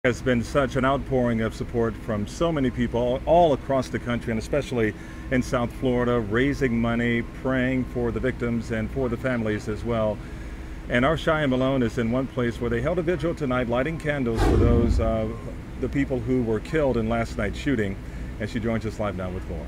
Has been such an outpouring of support from so many people all across the country, and especially in South Florida, raising money, praying for the victims and for the families as well. And our Cheyenne Malone is in one place where they held a vigil tonight, lighting candles for those the people who were killed in last night's shooting. And she joins us live now with more.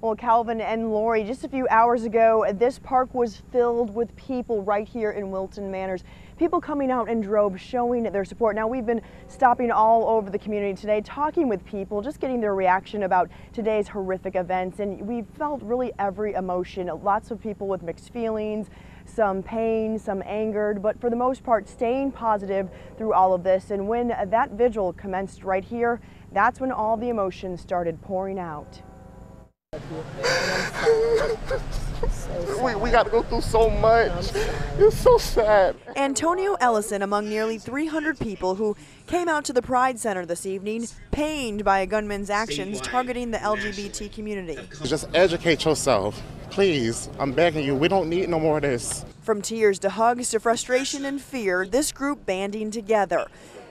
Well, Calvin and Lori, just a few hours ago, this park was filled with people right here in Wilton Manors. People coming out in droves showing their support. Now, we've been stopping all over the community today, talking with people, just getting their reaction about today's horrific events. And we felt really every emotion. Lots of people with mixed feelings, some pain, some angered, but for the most part, staying positive through all of this. And when that vigil commenced right here, that's when all the emotions started pouring out. We got to go through so much. It's so sad. Antonio Ellison among nearly 300 people who came out to the Pride Center this evening, pained by a gunman's actions targeting the LGBT community. Just educate yourself. Please, I'm begging you, we don't need no more of this. From tears to hugs to frustration and fear, this group banding together.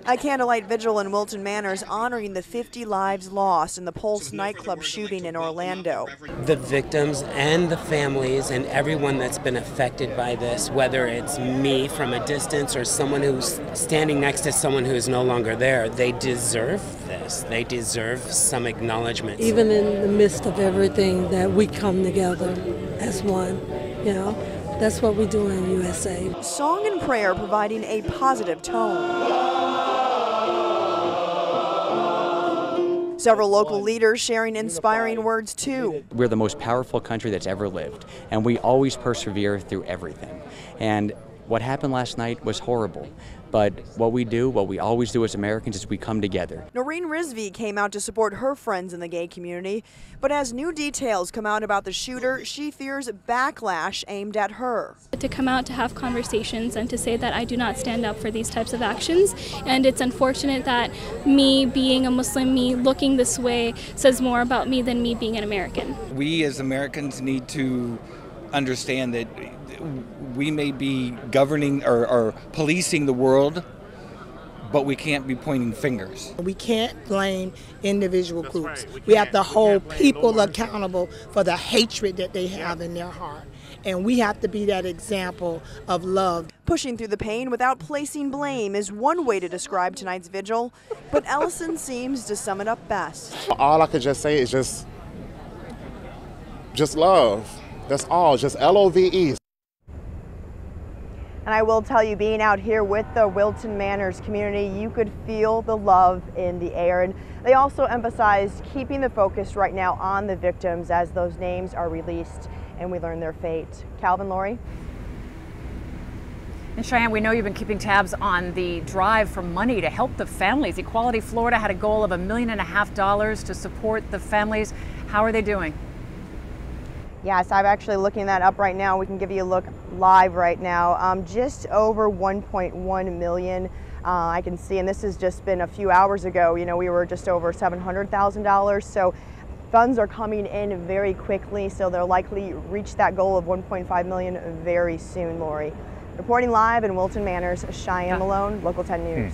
A candlelight vigil in Wilton Manors honoring the 50 lives lost in the Pulse nightclub shooting in Orlando. The victims and the families and everyone that's been affected by this, whether it's me from a distance or someone who's standing next to someone who is no longer there, they deserve this. They deserve some acknowledgement. Even in the midst of everything, that we come together as one, you know. That's what we do in USA. Song and prayer providing a positive tone. Several local leaders sharing inspiring words too. We're the most powerful country that's ever lived, and we always persevere through everything. And what happened last night was horrible, but what we always do as Americans is we come together. Noreen Rizvi came out to support her friends in the gay community, but as new details come out about the shooter, she fears backlash aimed at her. To come out to have conversations and to say that I do not stand up for these types of actions, and it's unfortunate that me being a Muslim, me looking this way, says more about me than me being an American. We as Americans need to understand that we may be governing or policing the world, but we can't be pointing fingers. We can't blame individual groups. We have to hold people accountable for the hatred that they have in their heart. And we have to be that example of love. Pushing through the pain without placing blame is one way to describe tonight's vigil, but Ellison seems to sum it up best. All I could just say is just love. That's all, just L-O-V-E. And I will tell you, being out here with the Wilton Manors community, you could feel the love in the air. And they also emphasized keeping the focus right now on the victims as those names are released and we learn their fate. Calvin, Lori? And Cheyenne, we know you've been keeping tabs on the drive for money to help the families. Equality Florida had a goal of $1.5 million to support the families. How are they doing? Yes, I'm actually looking that up right now. We can give you a look live right now. Just over 1.1 million. I can see, and this has just been a few hours ago. You know, we were just over $700,000. So funds are coming in very quickly. So they'll likely reach that goal of 1.5 million very soon, Lori. Reporting live in Wilton Manors, Cheyenne Malone, Local 10 News.